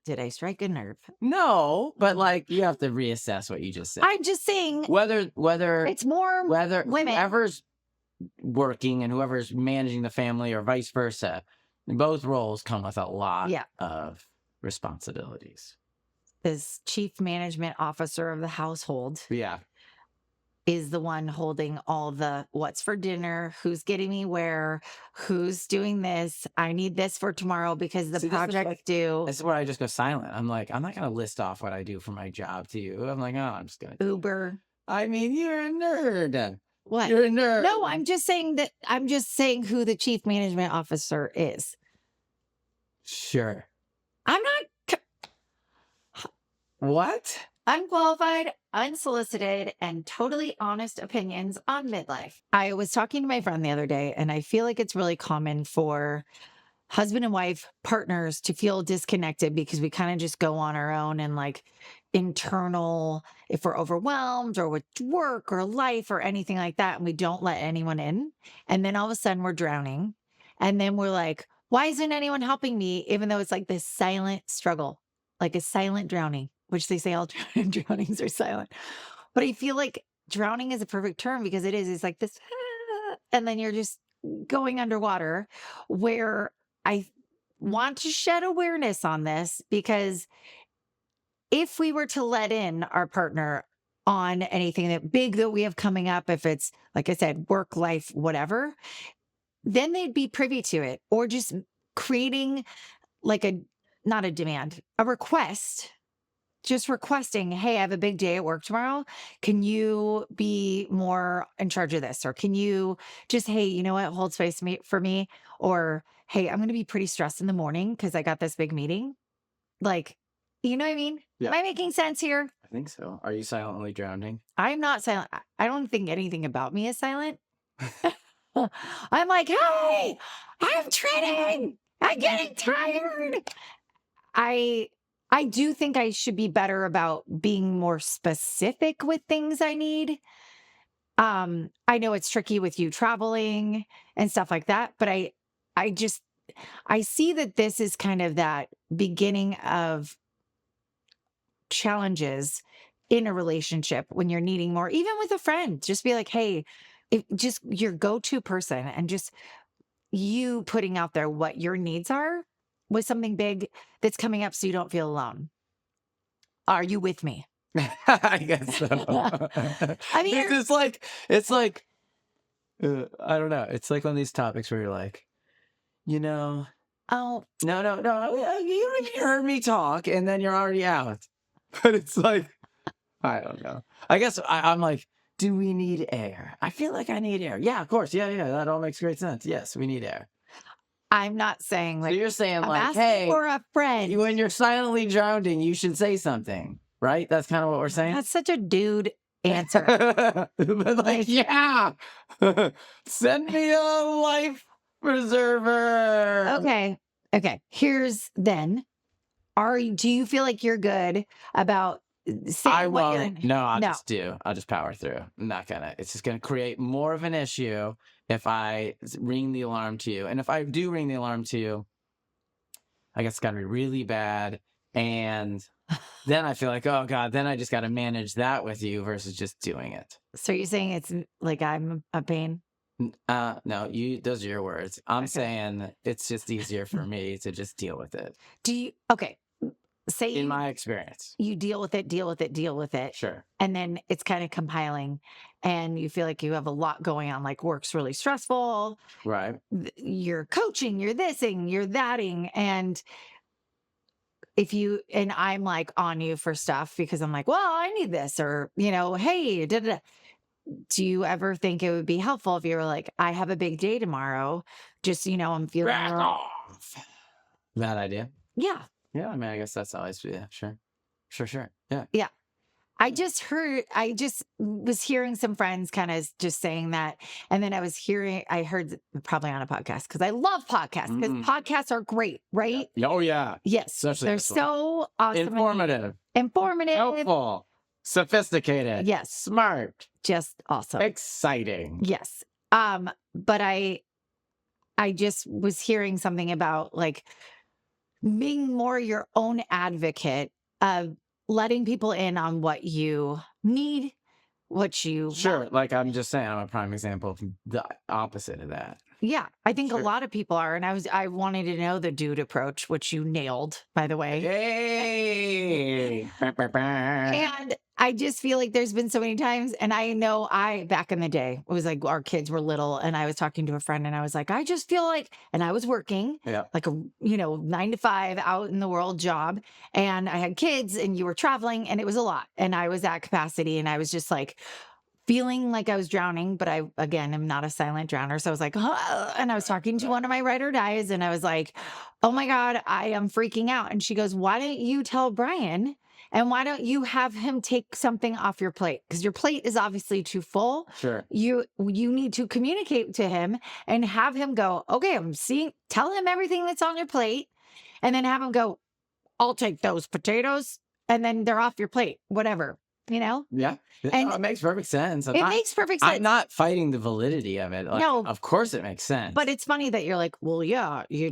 Did I strike a nerve? No, but like you have to reassess what you just said. I'm just saying Whether it's more women. whoever's working and whoever's managing the family or vice versa, both roles come with a lot of responsibilities. This chief management officer of the household is the one holding all the what's for dinner, who's getting me where, who's doing this. I need this for tomorrow because the project's due. This is where I just go silent. I'm like, I'm not going to list off what I do for my job to you. I'm like, oh, I'm just going to Uber. I mean, you're a nerd. What? You're a nerd. No, I'm just saying who the chief management officer is. Sure. I'm not. What? Unqualified, unsolicited, and totally honest opinions on midlife. I was talking to my friend the other day, and I feel like it's really common for husband and wife partners to feel disconnected because we kind of just go on our own and like internal, if we're overwhelmed or with work or life or anything like that, and we don't let anyone in. And then all of a sudden we're drowning. And then we're like, why isn't anyone helping me? Even though it's like this silent struggle, like a silent drowning, which they say all drownings are silent. But I feel like drowning is a perfect term because it is. It's like this, and then you're just going underwater, where I want to shed awareness on this, because if we were to let in our partner on anything that big that we have coming up, if it's, like I said, work, life, whatever, then they'd be privy to it, or just creating like not a demand, a request, just requesting, hey, I have a big day at work tomorrow. Can you be more in charge of this? Or can you just, hey, you know what, hold space for me? Or, hey, I'm going to be pretty stressed in the morning because I got this big meeting. Like, you know what I mean? Yeah. Am I making sense here? I think so. Are you silently drowning? I'm not silent. I don't think anything about me is silent. I'm like, hey, I'm training. I'm getting tired. I do think I should be better about being more specific with things I need. I know it's tricky with you traveling and stuff like that, but I see that this is kind of that beginning of challenges in a relationship when you're needing more, even with a friend. Just be like, hey, just your go-to person, and just you putting out there what your needs are with something big that's coming up so you don't feel alone. Are you with me? I guess so. I mean, it's like, I don't know. It's like one of these topics where you're like, no, you heard me talk and then you're already out. But it's like, I don't know. I guess I'm like, do we need air? I feel like I need air. Yeah, of course. Yeah. That all makes great sense. Yes, we need air. I'm not saying like, so you're saying I'm like, hey, for a friend. When you're silently drowning, you should say something, right? That's kind of what we're saying. That's such a dude answer. But like, yeah, send me a life preserver. Okay. Here's then. Do you feel like you're good about saying I what won't. No, I'll just power through. I'm not gonna. It's just gonna create more of an issue if I ring the alarm to you. And if I do ring the alarm to you, I guess it's gotta be really bad. And then I feel like, oh God, then I just gotta manage that with you versus just doing it. So you're saying it's like I'm a pain? No, those are your words. I'm saying it's just easier for me to just deal with it. Say in my experience, you deal with it. Sure. And then it's kind of compiling and you feel like you have a lot going on, like work's really stressful. Right. You're coaching, you're thising, you're thating. And I'm like on you for stuff because I'm like, well, I need this, or, hey, do you ever think it would be helpful if you were like, I have a big day tomorrow, just, I'm feeling back off. Bad idea. Yeah. Yeah, I mean, I guess that's always, yeah, sure. Yeah. Yeah. I just was hearing some friends kind of just saying that. And then I heard probably on a podcast, because I love podcasts, because podcasts are great, right? Yeah. Oh, yeah. Yes. Especially they're so awesome. Informative. Helpful. Sophisticated. Yes. Smart. Just awesome. Exciting. Yes. But I just was hearing something about like being more your own advocate of letting people in on what you need, what you Sure. want. Like I'm just saying, I'm a prime example of the opposite of that. Yeah, I think a Sure. lot of people are, and I wanted to know the dude approach, which you nailed, by the way. Yay! Bah, bah, bah. And I just feel like there's been so many times, and I know back in the day, it was like our kids were little, and I was talking to a friend, and I was like, I just feel like, and I was working Yeah. like a, 9 to 5 out in the world job, and I had kids, and you were traveling, and it was a lot. And I was at capacity, and I was just like, feeling like I was drowning, but I, again, am not a silent drowner. So I was like, "Huh," and I was talking to one of my ride or dies, and I was like, oh my God, I am freaking out. And she goes, why don't you tell Brian? And why don't you have him take something off your plate? Because your plate is obviously too full. Sure. You need to communicate to him and have him go, okay, tell him everything that's on your plate, and then have him go, I'll take those potatoes, and then they're off your plate, whatever, you know? Yeah. And No, it makes perfect sense. it makes perfect I'm sense. not fighting the validity of it. Like, No, of course it makes sense. but it's funny that you're like, well, yeah, you're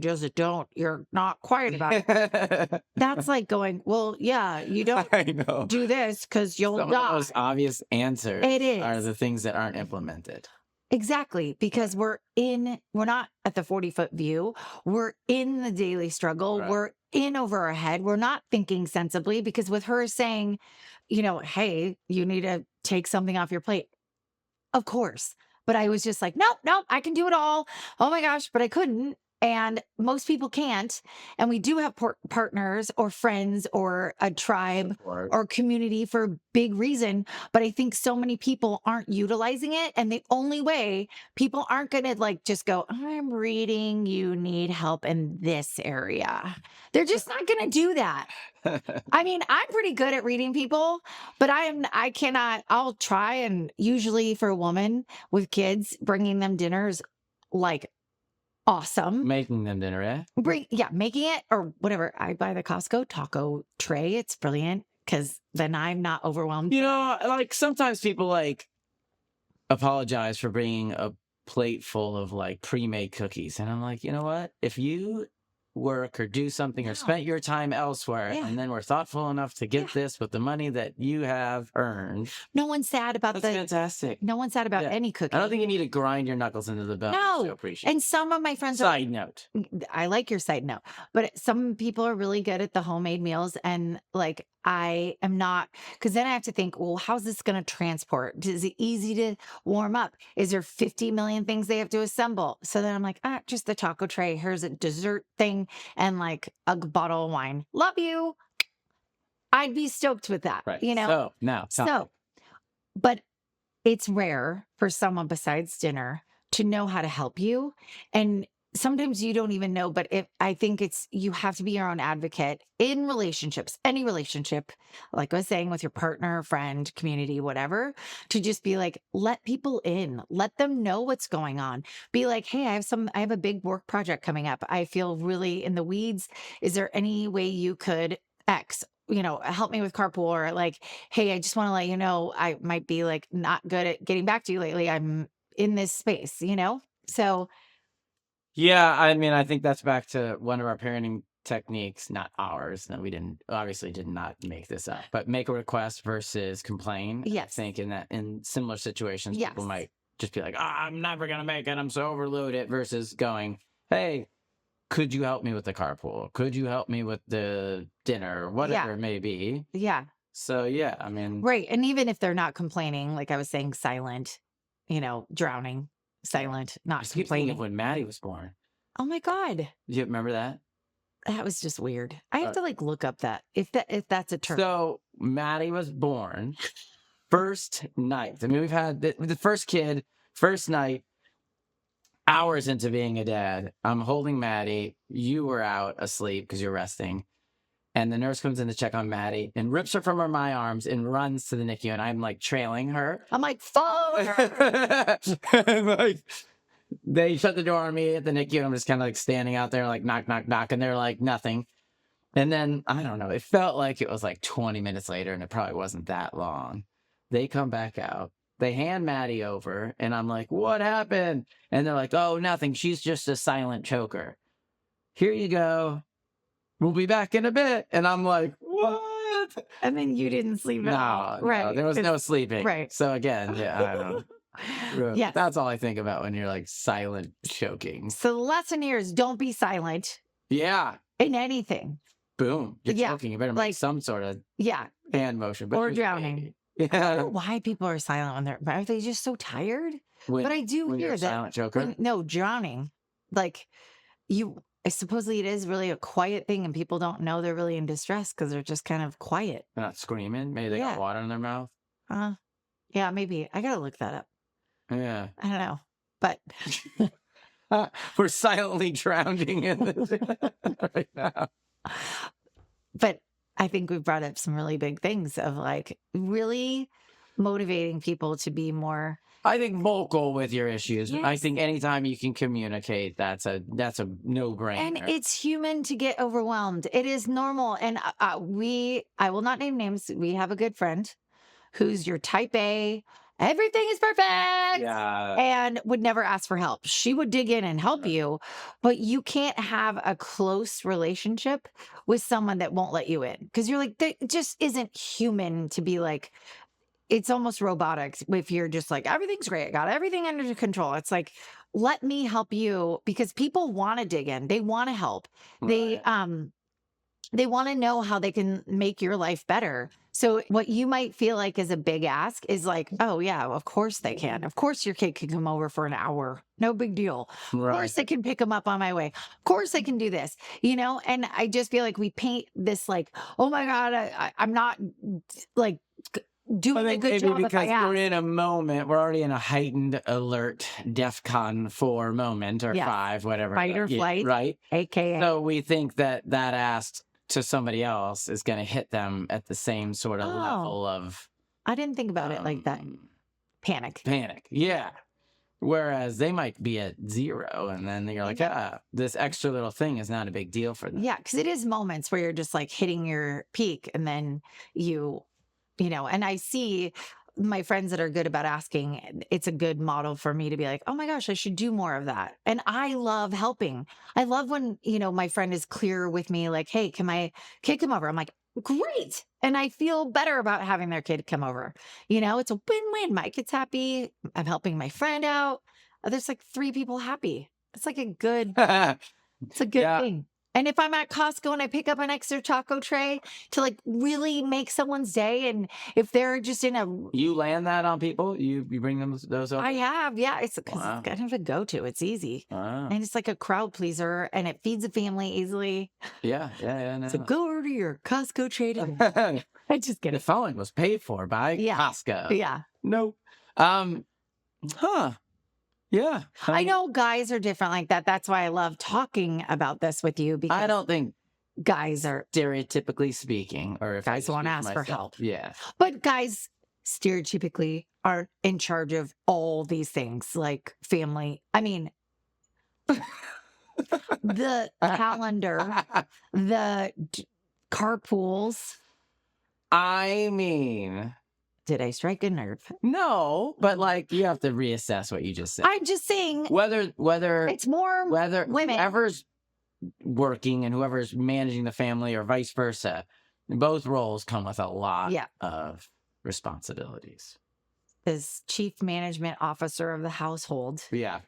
not quiet about it. That's like going, well, yeah, you don't I know. do this because you'll Some of the die. most obvious answers It are is. the things that aren't implemented. Exactly. Because we're not at the 40-foot view. We're in the daily struggle. Right. We're in over our head. We're not thinking sensibly because with her saying, hey, you need to take something off your plate. Of course. But I was just like, nope, nope, I can do it all. Oh my gosh, but I couldn't. And most people can't. And we do have partners or friends or a tribe Support. or community for a big reason. But I think so many people aren't utilizing it. And the only way people aren't going to like just go, I'm reading, you need help in this area. They're just not going to do that. I mean, I'm pretty good at reading people, but I'll try. And usually for a woman with kids, bringing them dinner is like awesome. Making them dinner, eh? Making it or whatever. I buy the Costco taco tray. It's brilliant because then I'm not overwhelmed. Like sometimes people like apologize for bringing a plate full of like pre-made cookies. And I'm like, you know what? If you work or do something or spent your time elsewhere Yeah. and then we're thoughtful enough to get Yeah. this with the money that you have earned, No one's sad about that's fantastic. No one's sad about Yeah. any cookie. I don't think you need to grind your knuckles into the bone No. to appreciate. And some of my friends Side note. I like your side note, but some people are really good at the homemade meals. And like, I am not, because then I have to think, well, how's this going to transport? Is it easy to warm up? Is there 50 million things they have to assemble? So then I'm like, just the taco tray. Here's a dessert thing and like a bottle of wine. Love you. I'd be stoked with that, Right. So now, but it's rare for someone besides dinner to know how to help you. And sometimes you don't even know, but I think you have to be your own advocate in relationships, any relationship, like I was saying with your partner, friend, community, whatever, to just be like, let people in, let them know what's going on. Be like, hey, I have a big work project coming up. I feel really in the weeds. Is there any way you could X? Help me with carpool, or like, hey, I just want to let you know, I might be like not good at getting back to you lately. I'm in this space, So yeah, I mean, I think that's back to one of our parenting techniques, not ours. No, we did not make this up, but make a request versus complain. Yes. I think in similar situations, Yes. people might just be like, I'm never going to make it. I'm so overloaded versus going, hey, could you help me with the carpool? Could you help me with the dinner? Whatever it may be. Yeah. So, yeah, I mean. Right. And even if they're not complaining, like I was saying, silent, drowning, silent, not Just keep complaining. thinking of when Maddie was born. Oh my God. Do you remember that? That was just weird. I have to like look up that if that's a term. So Maddie was born first night. I mean, we've had the first kid, first night, hours into being a dad. I'm holding Maddie. You were out asleep because you're resting. And the nurse comes in to check on Maddie and rips her from my arms and runs to the NICU. And I'm like trailing her. I'm like, follow her. And like, they shut the door on me at the NICU. And I'm just kind of like standing out there, like knock, knock, knock. And they're like, nothing. And then, I don't know, it felt like it was like 20 minutes later, and it probably wasn't that long. They come back out. They hand Maddie over, and I'm like, what happened? And they're like, oh, nothing. She's just a silent choker. Here you go. we'll be back in a bit. And I'm like, what? And then you didn't sleep at all. No, Right. there was no sleeping. Right. So again, I don't know. Yes. That's all I think about when you're like silent choking. So the lesson here is don't be silent Yeah. in anything. Boom. You're Yeah, choking. You better make like- some sort of Yeah. hand motion. But Or usually- drowning. I don't Yeah. know why people are silent when are they just so tired? When, But I do when you're hear a that. silent choker. No, drowning. Like supposedly it is really a quiet thing and people don't know they're really in distress because they're just kind of quiet. They're not screaming. Maybe they Yeah. got water in their mouth. Yeah, maybe. I gotta look that up. Yeah. I don't know. But We're silently drowning in this right now. but I think we've brought up some really big things of like really motivating people to be more. I think vocal with your issues. I Yes. think anytime you can communicate, that's a no-brainer. And it's human to get overwhelmed. It is normal. And I will not name names. We have a good friend who's your type A. Everything is perfect. Yeah. And would never ask for help. She would dig in and help you, but you can't have a close relationship with someone that won't let you in because you're like, that just isn't human to be like, it's almost robotic if you're just like, everything's great. I got everything under control. It's like, let me help you because people want to dig in. They want to help. They want to know how they can make your life better. So what you might feel like is a big ask is like, oh yeah, of course they can. Of course your kid can come over for an hour. No big deal. Of course they can pick them up on my way. Of course they can do this, And I just feel like we paint this like, oh my God, I'm not like doing a good job because if I ask. we're in a moment, we're already in a heightened alert DEFCON 4 moment or Yes. 5, whatever. Fight or flight. Right. AKA. So we think that asked to somebody else is going to hit them at the same sort of level of. I didn't think about it like that. Panic. Yeah. Whereas they might be at 0 and then you're like, this extra little thing is not a big deal for them. Yeah, because it is moments where you're just like hitting your peak and then and I see my friends that are good about asking, it's a good model for me to be like, oh my gosh, I should do more of that. And I love helping. I love when, my friend is clear with me, like, hey, can my kid come over? I'm like, great. And I feel better about having their kid come over. It's a win-win. My kid's happy. I'm helping my friend out. There's like 3 people happy. It's like it's a good thing. And if I'm at Costco and I pick up an extra taco tray to like really make someone's day, and if they're just in a, You land that on people? You bring them those over? I have, yeah, it's kind of a go-to. It's easy. Wow. And it's like a crowd pleaser and it feeds a family easily. Yeah. No. So go over to your Costco tray today. I just get The it. phone was paid for by Costco. Yeah. Nope. Yeah. I know guys are different like that. That's why I love talking about this with you because I don't think guys are, stereotypically speaking, or if Guys I won't speak ask for myself, help. Yeah. but guys stereotypically aren't in charge of all these things like family. I mean, the calendar, the carpools. I mean, Did I strike a nerve? no, but like you have to reassess what you just said. I'm just saying Whether it's more women. whoever's working and whoever's managing the family or vice versa, both roles come with a lot of responsibilities. As chief management officer of the household Yeah.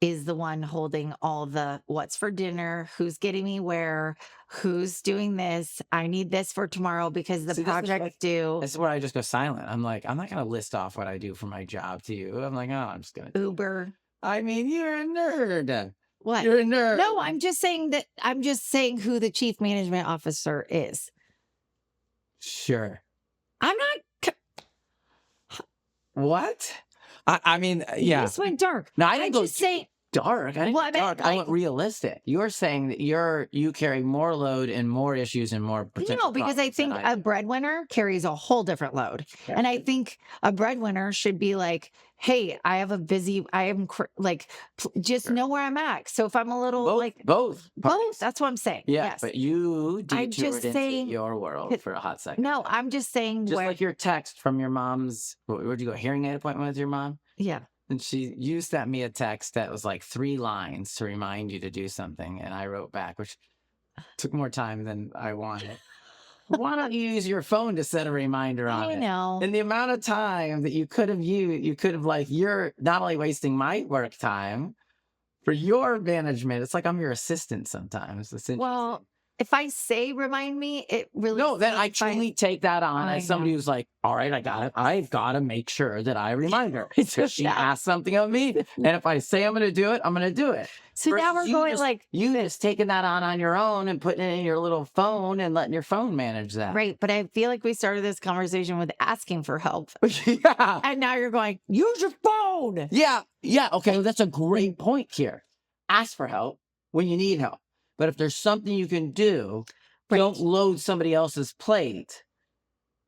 is the one holding all the what's for dinner, who's getting me where, who's doing this. I need this for tomorrow because the project's due. This is where I just go silent. I'm like, I'm not going to list off what I do for my job to you. I'm like, oh, I'm just going to. Uber. I mean, you're a nerd. What? You're a nerd. No, I'm just saying who the chief management officer is. Sure. I'm not. What? I mean, yeah. This went dark. No, I didn't go just say dark. I didn't Well, I go meant, dark. I went realistic. You're saying that you carry more load and more issues and more potential because I problems think than a breadwinner carries a whole different load. Yeah. And I think a breadwinner should be like, hey, just know where I'm at. So if I'm a little both, both, that's what I'm saying. Yeah, Yes. but you I'm just detoured into saying- your world for a hot second. No, I'm just saying Just where, like your text from your mom's, where'd you go, hearing aid appointment with your mom? yeah. And you sent me a text that was like 3 lines to remind you to do something. And I wrote back, which took more time than I wanted. Why don't you use your phone to set a reminder on I it? know. And the amount of time that you could have used, you could have like, you're not only wasting my work time for your management. It's like I'm your assistant sometimes. It's interesting. Well, if I say remind me, it really No, then I solidifies- truly take that on I as somebody know. who's like, all right, I got it. I've got to make sure that I remind her. Because she Yeah. asked something of me. And if I say I'm going to do it, I'm going to do it. So now Versus we're going just, like you just taking that on your own and putting it in your little phone and letting your phone manage that. right, but I feel like we started this conversation with asking for help, Yeah. and now you're going use your phone. Yeah. Yeah. Okay. That's a great point here. Ask for help when you need help. But if there's something you can do, Right. don't load somebody else's plate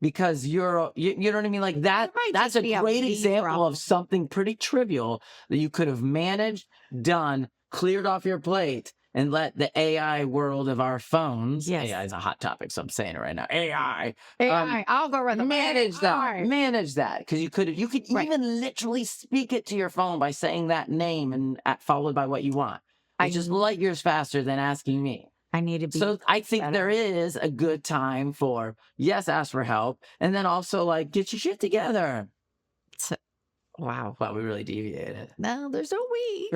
because you know what I mean? Like that, might that's just a be a great me example problem. of something pretty trivial that you could have managed, done, cleared off your plate, and let the AI world of our phones, Yes. AI is a hot topic, so I'm saying it right now, AI, algorithm, manage AI. that. Because you could Right. even literally speak it to your phone by saying that name and followed by what you want. It's just light years faster than asking me. I need to be. So I think better. there is a good time for, yes, ask for help. And then also like, get your shit together. Wow. Wow, we really deviated. No, there's no we.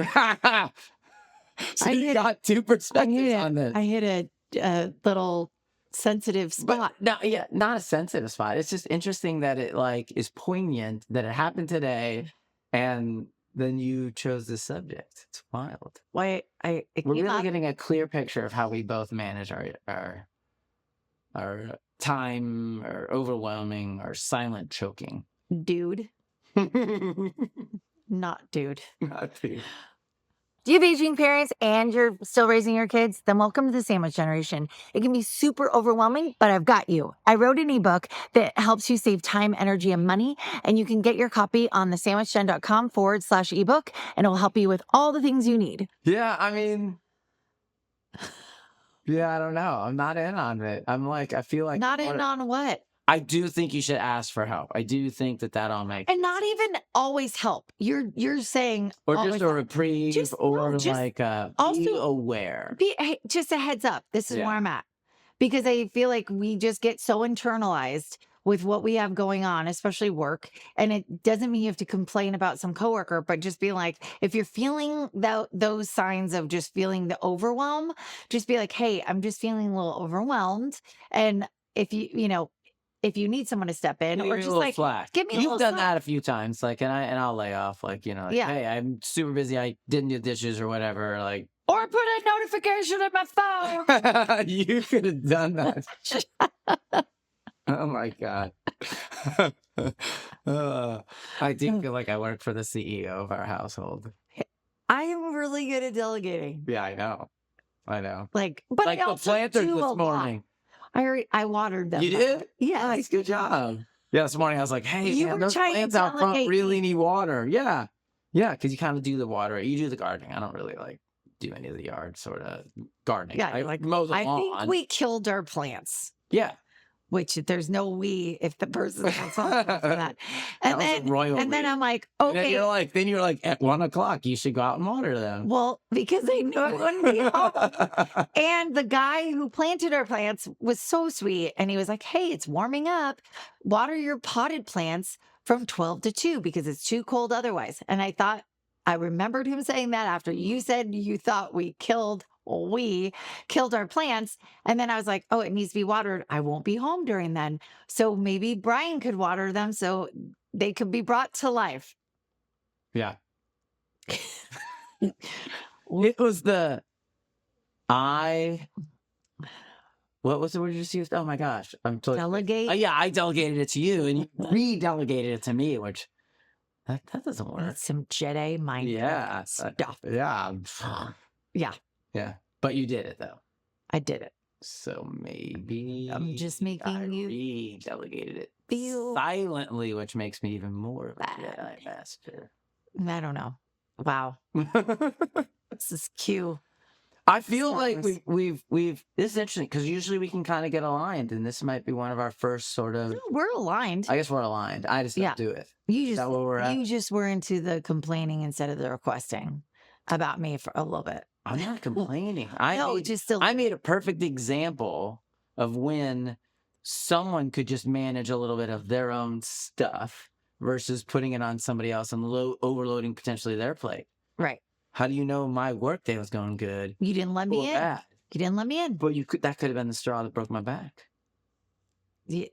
So you got two perspectives on this. I hit a little sensitive spot. But no, yeah, not a sensitive spot. It's just interesting that it like is poignant that it happened today, and then you chose this subject. It's wild. Why We're really getting a clear picture of how we both manage our time, or overwhelming, or silent choking. dude, not dude. Not dude. Do you have aging parents and you're still raising your kids? Then welcome to the sandwich generation. It can be super overwhelming, but I've got you. I wrote an ebook that helps you save time, energy, and money. And you can get your copy on thesandwichgen.com/ebook, and it will help you with all the things you need. Yeah, I mean, yeah, I don't know. I'm not in on it. I'm like, I feel like Not in on what? I do think you should ask for help. I do think that all makes, And not even always help. You're saying or always just a reprieve, Just- or no, just like be also aware. hey, just a heads up. This is Yeah. where I'm at. Because I feel like we just get so internalized with what we have going on, especially work. And it doesn't mean you have to complain about some coworker, but just be like, if you're feeling those signs of just feeling the overwhelm, just be like, hey, I'm just feeling a little overwhelmed. And if if you need someone to step in, Give or me a just little like, slack. give me a You've little done slack. that a few times, like, and I'll lay off, like, like, Yeah. hey, I'm super busy. I didn't do dishes or whatever. Like, Or put a notification in my phone. you could have done that. Oh my God. I do feel like I work for the CEO of our household. I am really good at delegating. Yeah, I know. But Like I the also planters do a this lot. morning. I watered them. You did? Yeah. Nice, good job. Yeah, this morning I was like, hey, You man, were those trying to plants out front delegate really need water. Yeah. Yeah, because you kind of do the water. You do the gardening. I don't really like do any of the yard sort of gardening. Yeah, I like mow the I lawn. think we killed our plants. Yeah. Which there's no we if the person's responsible for that. That was a royal And then we. I'm like, And okay. then you're like at 1:00, you should go out and water them. Well, because I knew I wouldn't be home. And the guy who planted our plants was so sweet. And he was like, hey, it's warming up. Water your potted plants from 12 to 2 because it's too cold otherwise. And I remembered him saying that after you said you thought we killed our plants. And then I was like, oh, it needs to be watered. I won't be home during then. So maybe Brian could water them so they could be brought to life. Yeah. It was what was the word you just used? Oh my gosh. I'm totally. Delegate. Yeah, I delegated it to you and you re-delegated it to me, which that doesn't work. That's some Jedi mind stuff. Yeah. Yeah. Yeah. But you did it though. I did it. So maybe I'm just making you re-delegated it feel silently, which makes me even more of a Jedi master. I don't know. Wow. This is cute. I feel like we've this is interesting because usually we can kind of get aligned, and this might be one of our first sort of. No, we're aligned. I guess we're aligned. I just don't do it. You that where we're at? just were into the complaining instead of the requesting about me for a little bit. I'm not complaining. No, just I made a perfect example of when someone could just manage a little bit of their own stuff versus putting it on somebody else and overloading potentially their plate. right. How do you know my work day was going good You didn't let or me in. bad? You didn't let me in. But that could have been the straw that broke my back. You,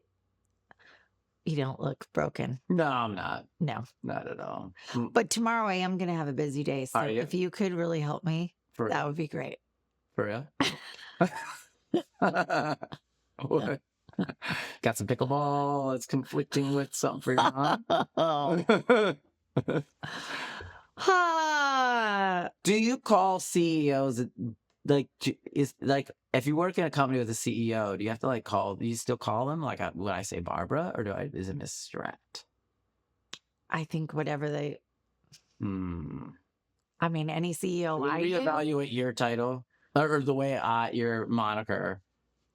you don't look broken. No, I'm not. No. Not at all. But tomorrow I am going to have a busy day. So Are you? if you could really help me, For that would be great. For real? What? Got some pickleball. It's conflicting with something for your mom. Do you call CEOs like if you work in a company with a CEO, do you have to do you still call them like when I say Barbara or is it Miss Strat? I think whatever they. I mean, any CEO. Will we reevaluate your title or the way your moniker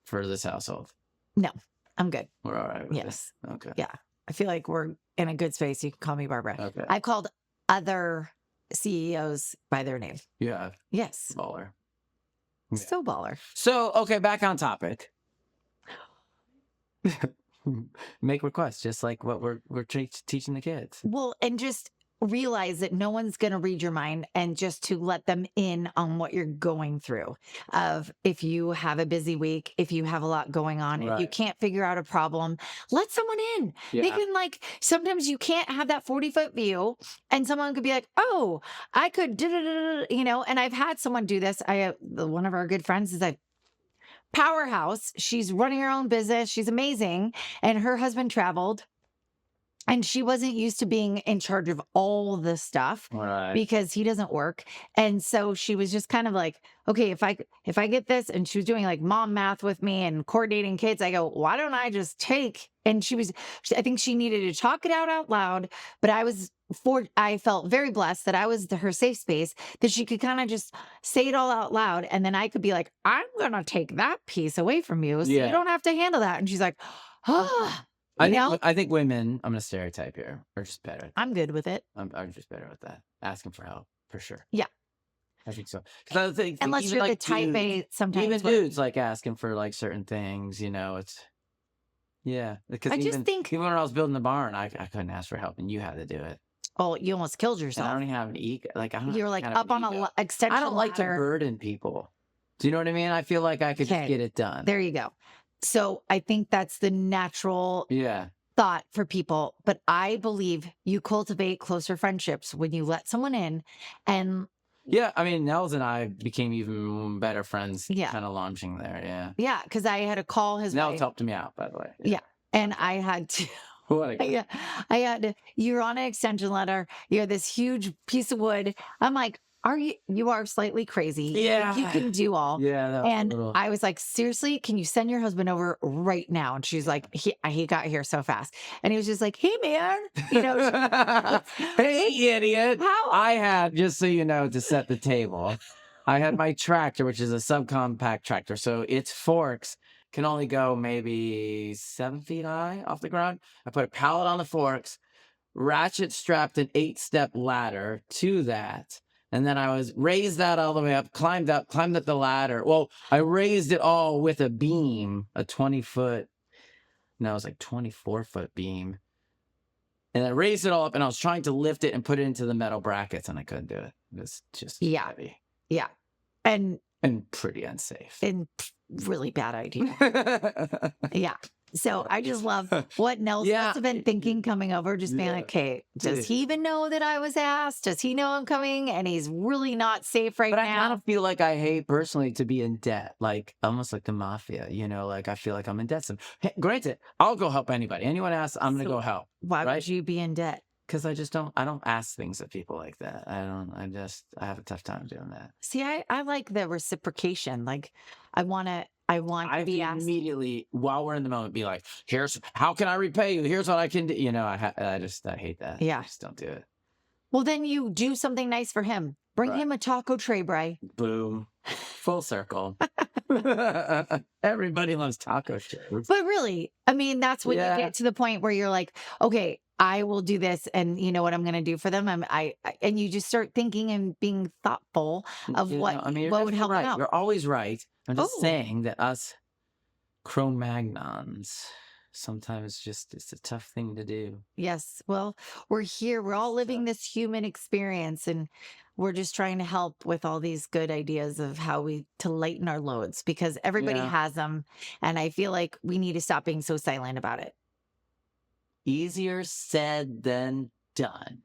for this household? No, I'm good. We're all right with Yes. it? Okay. Yeah. I feel like we're in a good space. You can call me Barbara. Okay. I called other CEOs by their name. Yeah. Yes. Baller. So baller. So, okay, back on topic. Make requests, just like what we're teaching the kids. Well, and just realize that no one's going to read your mind, and just to let them in on what you're going through. Of if you have a busy week, if you have a lot going on, if you can't figure out a problem, let someone in. Yeah. They can sometimes you can't have that 40-foot view, and someone could be like, oh, I could, and I've had someone do this. One of our good friends is a powerhouse. She's running her own business. She's amazing. And her husband traveled. And she wasn't used to being in charge of all the stuff because he doesn't work. And so she was just kind of like, okay, if I get this, and she was doing like mom math with me and coordinating kids, I go, why don't I just take? And I think she needed to talk it out loud, but I felt very blessed that I was her safe space, that she could kind of just say it all out loud. And then I could be like, I'm going to take that piece away from you. So you don't have to handle that. And she's like, ah. I think women, I'm going to stereotype here, are just better. I'm good with it. I'm just better with that. Asking for help, for sure. Yeah. I think so. Because I think unless you're the type A, sometimes. Even dudes asking for certain things, it's, yeah. Because I just think. Even when I was building the barn, I couldn't ask for help, and you had to do it. Oh, you almost killed yourself. And I don't even have an ego. You're up on an extension. I don't like to burden people. Do you know what I mean? I feel like I could just get it done. There you go. So I think that's the natural thought for people. But I believe you cultivate closer friendships when you let someone in. And yeah, I mean, Nels and I became even better friends kind of launching there. Yeah. Yeah, because I had to call his Nels wife. helped me out, by the way. Yeah. And I had to. I had to. You're on an extension ladder. You're this huge piece of wood. I'm like, you are slightly crazy. Yeah. You can do all. Yeah. And I was like, seriously, can you send your husband over right now? And she's like, he got here so fast. And he was just like, hey, man. Hey, idiot. I had, just so you know, to set the table, I had my tractor, which is a subcompact tractor. So its forks can only go maybe 7 feet high off the ground. I put a pallet on the forks, ratchet strapped an 8-step ladder to that. And then I raised that all the way up, climbed up the ladder. Well, I raised it all with a beam, a 20-foot, no, it was like 24-foot beam. And I raised it all up, and I was trying to lift it and put it into the metal brackets, and I couldn't do it. It was just heavy. Yeah. And pretty unsafe. And really bad idea. Yeah. So I just love what Nels must have been thinking coming over, just being like, okay, does he even know that I was asked? Does he know I'm coming? And he's really not safe now. But I kind of feel like I hate personally to be in debt, almost like the mafia, I feel like I'm in debt. Hey, granted, I'll go help anybody. Anyone asks, I'm going to go help. Why would you be in debt? Because I don't ask things of people like that. I have a tough time doing that. See, I like the reciprocation. I want to be asked. Immediately, while we're in the moment, be like, how can I repay you? Here's what I can do. I hate that. Yeah. I just don't do it. Well, then you do something nice for him. Bring Right. him a taco tray, Bray. Boom. Full circle. Everybody loves taco shows. But really, I mean, that's when you Yeah. get to the point where you're like, okay, I will do this, and you know what I'm going to do for them. And you just start thinking and being thoughtful of You know, I mean, you're what would definitely help them right. out. You're always right. I'm just Oh, saying that us Cro-Magnons sometimes just it's a tough thing to do. yes. Well, we're here. We're all living this human experience, and we're just trying to help with all these good ideas of how to lighten our loads because everybody Yeah. has them, and I feel like we need to stop being so silent about it. Easier said than done.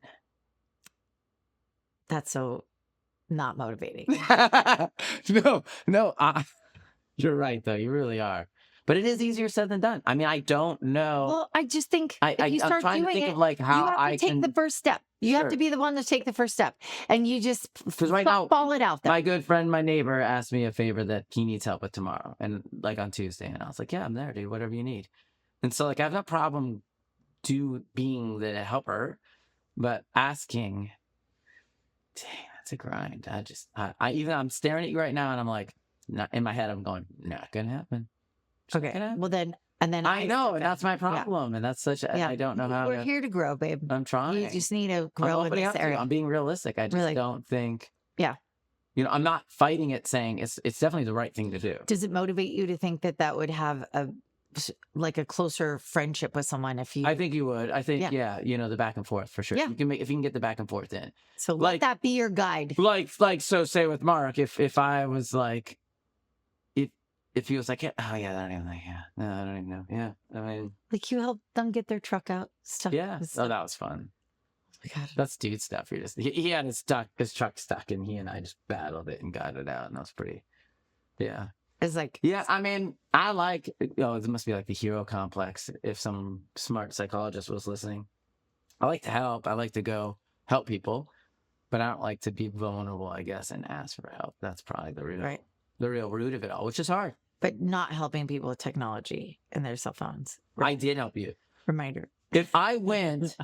That's so not motivating. No, you're right though. You really are. But it is easier said than done. I mean, I don't know. Well, I just think if you I'm start trying to doing think it, of like you how have to I take the can. first step. You have to Sure. be the one to take the first step, and you just Because right now, fall it out there. my good friend, my neighbor, asked me a favor that he needs help with tomorrow, and like on Tuesday, and I was like, "Yeah, I'm there, dude. Whatever you need." And so, like, I have no problem being the helper, but asking, dang, that's a grind. I'm staring at you right now, and I'm like, not in my head, I'm going, not gonna happen. It's not Okay, gonna happen. well then, and then I know, and that's my Yeah. problem, and that's such. Yeah. I don't know how We're to. here to grow, babe. I'm trying. You just need to I'm grow in opening this up to you. area. I'm being realistic. I just Really. don't think. Yeah. You know, I'm not fighting it, saying it's definitely the right thing to do. Does it motivate you to think that would have a closer friendship with someone if you? I think you would. I think, Yeah. yeah, you know, the back and forth for sure. Yeah. You can if you can get the back and forth in. So like- let that be your guide. So say with Mark, if I was like, if he was like, yeah, oh yeah, I don't even like, yeah, no, I don't even know, yeah, I mean, Like you help them get their truck out, stuff. yeah, with oh, stuff. that was fun. Oh my God. That's dude stuff. He had his truck stuck, and he and I just battled it and got it out, and that was pretty, yeah. It's like, Yeah, I mean, I like, it must be like the hero complex if some smart psychologist was listening. I like to help. I like to go help people, but I don't like to be vulnerable, I guess, and ask for help. That's probably the real root of it all, which is hard. but not helping people with technology and their cell phones. I did help you. Reminder. If I went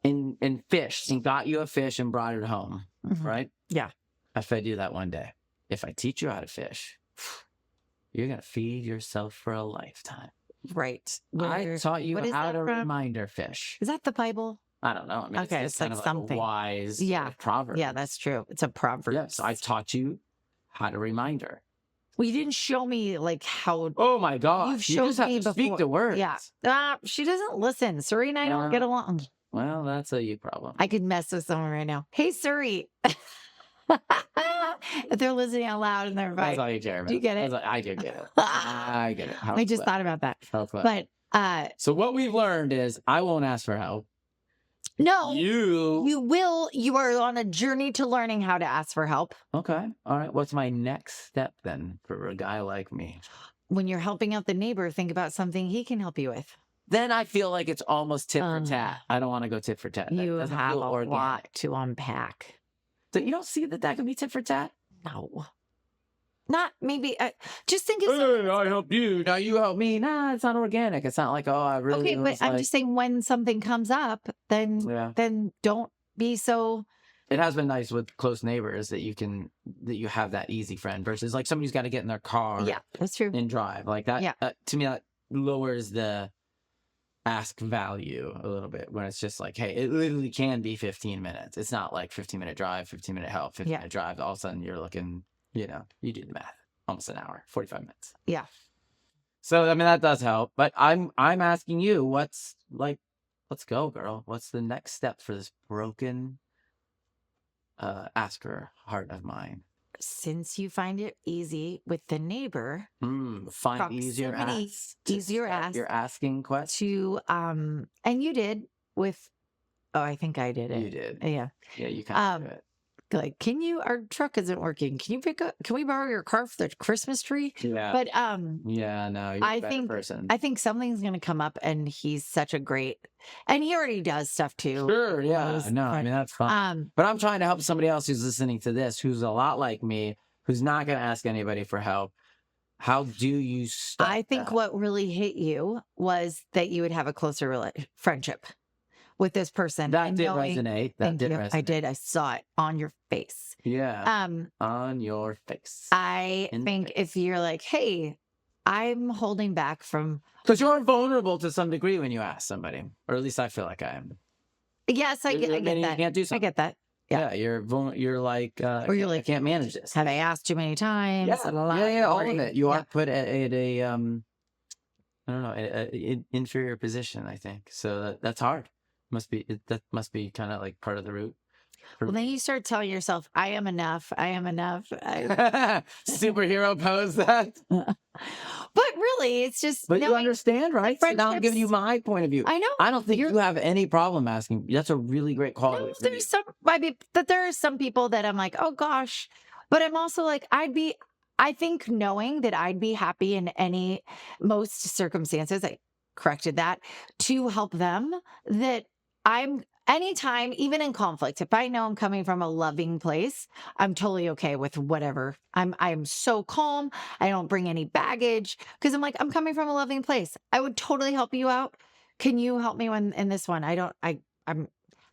and fished and got you a fish and brought it home, Mhm. right? Yeah. I fed you that one day. If I teach you how to fish, you're going to feed yourself for a lifetime. Right. I taught you what is how that to from? reminder fish. Is that the Bible? I don't know. I mean, Okay, it's it's kind like of something. a wise Yeah. proverb. Yeah, that's true. It's a proverb. Yes, I taught you how to reminder. Well, you didn't show me like how. Oh my gosh. You've You showed just have me to speak before. the words. Yeah. She doesn't listen. Suri and I don't get along. Well, that's a you problem. I could mess with someone right now. Hey, Suri. If they're listening out loud and they're That's right. all you care about. Do you get it? I do get it. I get it. I just thought about that. But so what we've learned is I won't ask for help. no, You will. You are on a journey to learning how to ask for help. Okay. All right. What's my next step then for a guy like me? When you're helping out the neighbor, think about something he can help you with. Then I feel like it's almost tit for tat. I don't want to go tit for tat. That You doesn't have feel a organic. lot to unpack. So you don't see that can be tit for tat? No. Not maybe. Just think of Hey, I help you. Now you help me. Nah, it's not organic. It's not like, oh, I really. Okay, but was I'm like- just saying when something comes up, Yeah. then don't be so. It has been nice with close neighbors that you have that easy friend versus like somebody who's got to get in their car. Yeah, that's true. And drive like that. Yeah. To me, that lowers the ask value a little bit when it's just like, hey, it literally can be 15 minutes. It's not like 15-minute drive, 15-minute help, 15-minute drive. All of a sudden you're looking, you do the math, almost an hour, 45 minutes. Yeah. So, I mean, that does help, but I'm asking you, let's go, girl. What's the next step for this broken asker heart of mine? Since you find it easy with the neighbor Find easier Proximity, asks. easier ask You're asking questions. to and you did with I think I did it. You did. Yeah. Yeah, you kind of do it. Like, our truck isn't working. Can we borrow your car for the Christmas tree? Yeah. But Yeah, no, you're a better person. I think something's gonna come up, and he's such a great, and he already does stuff too. Sure, yeah. Those No, I mean that's fine. But I'm trying to help somebody else who's listening to this, who's a lot like me, who's not gonna ask anybody for help. How do you start I think that? what really hit you was that you would have a closer friendship with this person. That and did knowing, resonate. That thank did you. I resonate. did. I saw it on your face. Yeah. Um, On your face. I In the think face. if you're like, hey, I'm holding back from, Because you're vulnerable to some degree when you ask somebody, or at least I feel like I am. yes, I get Meaning you that. can't do I something. get that. Yeah. Yeah, you're like, Or you're I like, can't manage this. have I asked too many times? Yeah, La, la, la, yeah, yeah, all of worry. it. You Yeah. are put at a I don't know, inferior position, I think. So that's hard. That must be kind of like part of the root. Well, then you start telling yourself, I am enough. I am enough. Superhero pose that. But really, it's just But you knowing understand, right? So now I'm giving you friendships. my point of view. I know. I don't think You're, you have any problem asking. That's a really great quality no, for you. there's some, I mean, that there are some people that I'm like, oh gosh. But I'm also like, I think knowing that I'd be happy in most circumstances, I corrected that to help them, that I'm anytime, even in conflict, if I know I'm coming from a loving place, I'm totally okay with whatever. I'm so calm. I don't bring any baggage because I'm like, I'm coming from a loving place. I would totally help you out. Can you help me in this one? I'm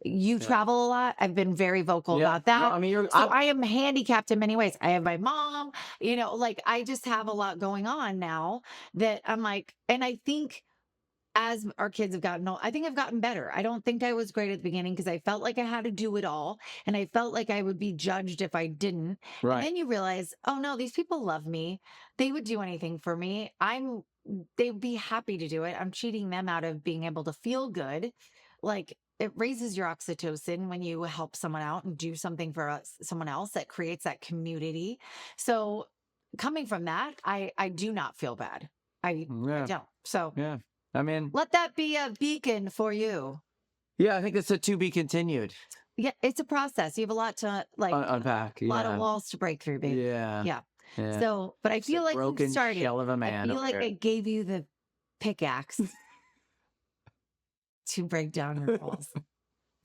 you Yeah. travel a lot. I've been very vocal Yeah. about that. No, I mean, So I am handicapped in many ways. I have my mom, like I just have a lot going on now that I'm like, and I think as our kids have gotten old, I think I've gotten better. I don't think I was great at the beginning because I felt like I had to do it all. And I felt like I would be judged if I didn't. And right. then you realize, oh no, these people love me. They would do anything for me. They'd be happy to do it. I'm cheating them out of being able to feel good. Like it raises your oxytocin when you help someone out and do something for someone else that creates that community. So coming from that, I do not feel bad. I Yeah. don't. So Yeah. I mean, let that be a beacon for you. yeah, I think that's a to be continued. Yeah, it's a process. You have a lot to Unpack. a lot of Yeah. walls to break through, baby. Yeah. Yeah. Yeah. So, but I Just a feel like you broken started. shell of a I man feel over like here. I gave you the pickaxe to break down your walls.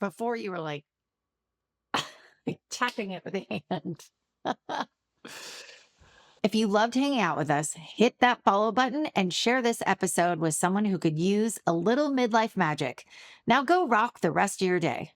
Before you were like tapping it with a hand. If you loved hanging out with us, hit that follow button and share this episode with someone who could use a little midlife magic. Now go rock the rest of your day.